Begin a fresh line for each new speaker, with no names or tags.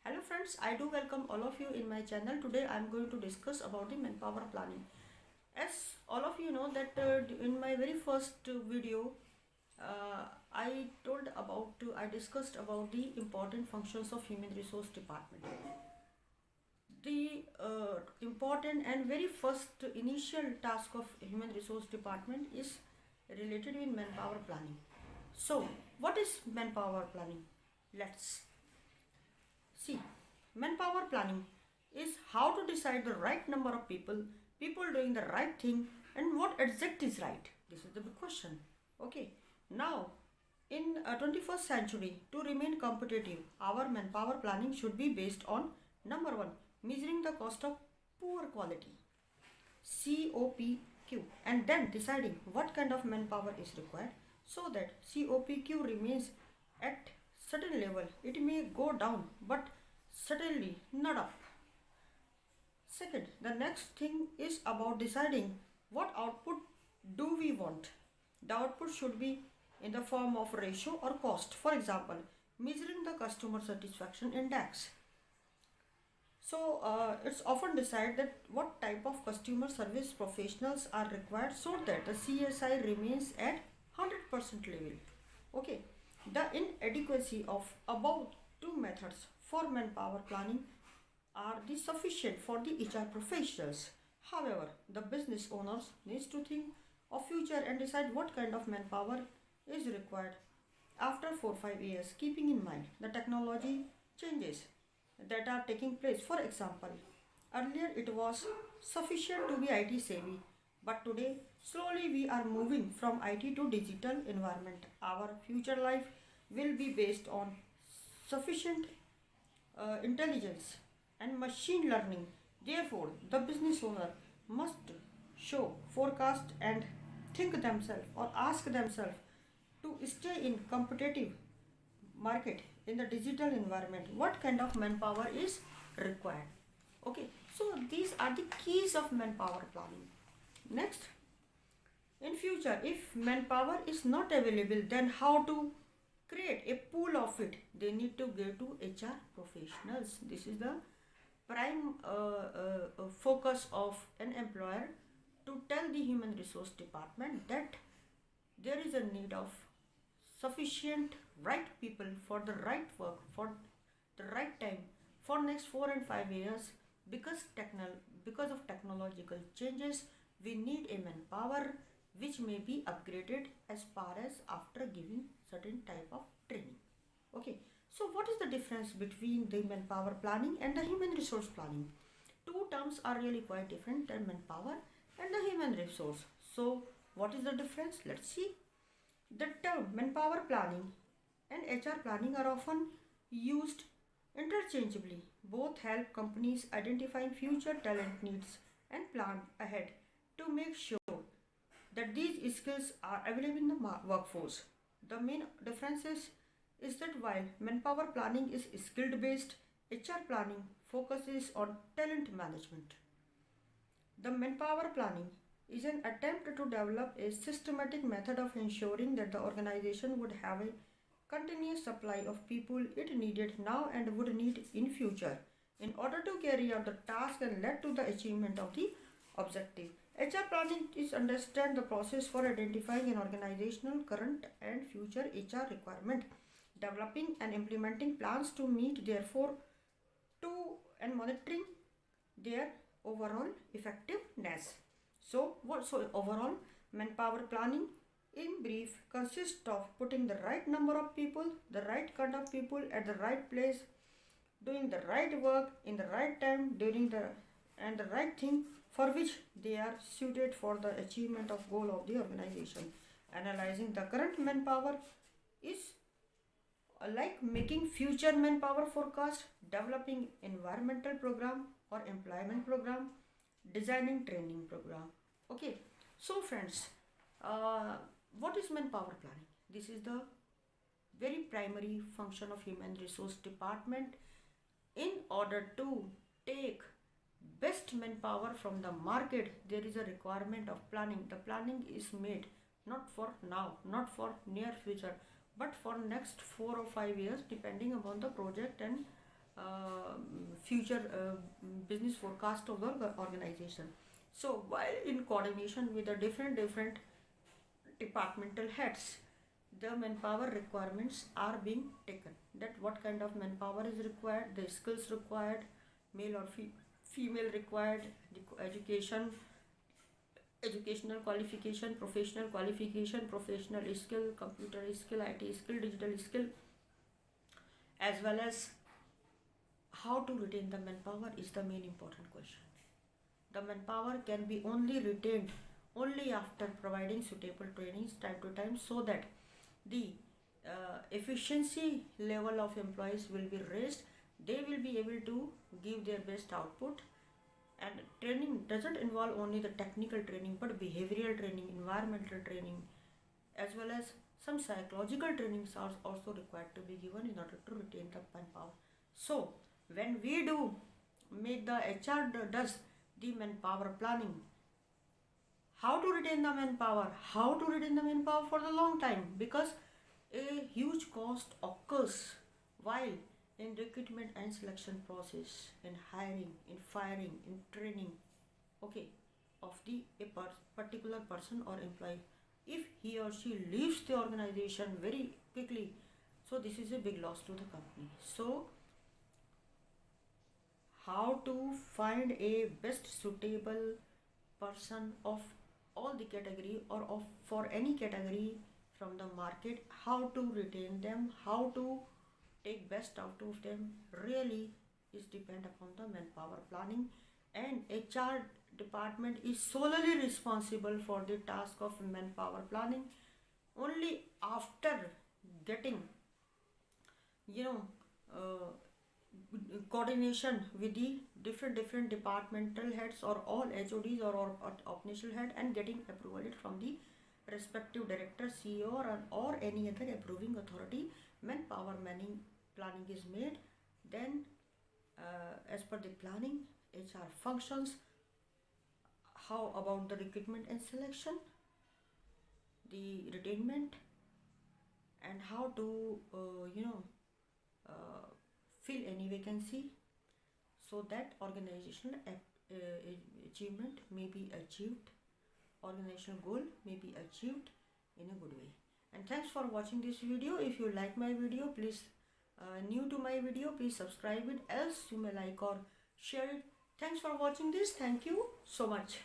Hello friends, I do welcome all of you in my channel. Today I am going to discuss about the manpower planning. As all of you know that in my very first video I discussed about the important functions of human resource department. The important and very first initial task of human resource department is related with manpower planning. So what is manpower planning? Let's see. Manpower planning is how to decide the right number of people doing the right thing, and what exact is right. This is the big question. Okay, now in 21st century, to remain competitive, our manpower planning should be based on number one, measuring the cost of poor quality, COPQ, and then deciding what kind of manpower is required so that COPQ remains at certain level. It may go down, but certainly not up. Second, the next thing is about deciding what output do we want. The output should be in the form of ratio or cost. For example, measuring the customer satisfaction index. So it's often decided that what type of customer service professionals are required so that the CSI remains at 100% level. Okay, the inadequacy of above two methods for manpower planning are the sufficient for the HR professionals. However, the business owners needs to think of future and decide what kind of manpower is required after 4-5 years, keeping in mind the technology changes that are taking place. For example, earlier it was sufficient to be IT savvy, but today slowly we are moving from IT to digital environment. Our future life will be based on sufficient intelligence and machine learning. Therefore, the business owner must show, forecast, and think themselves or ask themselves to stay in competitive market in the digital environment. What kind of manpower is required? Okay, so these are the keys of manpower planning. Next, in future, if manpower is not available, then how to create a pool of it? They need to go to HR professionals. This is the prime focus of an employer to tell the human resource department that there is a need of sufficient right people for the right work for the right time for next 4 and 5 years. Because of technological changes, we need a manpower which may be upgraded as far as after giving certain type of training. Okay, so what is the difference between the manpower planning and the human resource planning? Two terms are really quite different, the manpower and the human resource. So what is the difference? Let's see. The term manpower planning and HR planning are often used interchangeably. Both help companies identify future talent needs and plan ahead to make sure that these skills are available in the workforce. The main differences is that while manpower planning is skill based, HR planning focuses on talent management. The manpower planning is an attempt to develop a systematic method of ensuring that the organization would have a continuous supply of people it needed now and would need in future in order to carry out the task and lead to the achievement of the objective. HR planning is understand the process for identifying an organizational current and future HR requirement, developing and implementing plans to meet therefore to and monitoring their overall effectiveness. So overall manpower planning in brief consists of putting the right number of people, the right kind of people at the right place, doing the right work in the right time during the and the right thing for which they are suited for the achievement of goal of the organization. Analyzing the current manpower is like making future manpower forecast, developing environmental program or employment program, designing training program. Okay, so friends, uh, what is manpower planning? This is the very primary function of human resource department in order to take best manpower from the market. There is a requirement of planning. The planning is made not for now, not for near future, but for next 4 or 5 years depending upon the project and future business forecast of the organization. So while in coordination with the different departmental heads, the manpower requirements are being taken, that what kind of manpower is required, the skills required, male or female required, the educational qualification, professional skill, computer skill, IT skill, digital skill, as well as how to retain the manpower is the main important question. The manpower can be only retained only after providing suitable trainings time to time, so that the efficiency level of employees will be raised. They will be able to give their best output. And training doesn't involve only the technical training, but behavioral training, environmental training, as well as some psychological trainings are also required to be given in order to retain the manpower. So when we do make the HR does the manpower planning, how to retain the manpower, for the long time, because a huge cost occurs while in recruitment and selection process, in hiring, in firing, in training, okay, of the particular person or employee. If he or she leaves the organization very quickly, so this is a big loss to the company. So how to find a best suitable person of all the category, or of for any category from the market, how to retain them, how to take best out of them, really is depend upon the manpower planning. And HR department is solely responsible for the task of manpower planning. Only after getting, you know, coordination with the different departmental heads, or all HODs, or operational head, and getting approval from the respective director, CEO, or any other approving authority, manpower planning is made. Then as per the planning, HR functions. How about the recruitment and selection, the retainment, and how to fill any vacancy, so that organizational achievement may be achieved, organizational goal may be achieved in a good way. And thanks for watching this video. If you like my video, please new to my video, please subscribe it, else you may like or share it. Thanks for watching this. Thank you so much.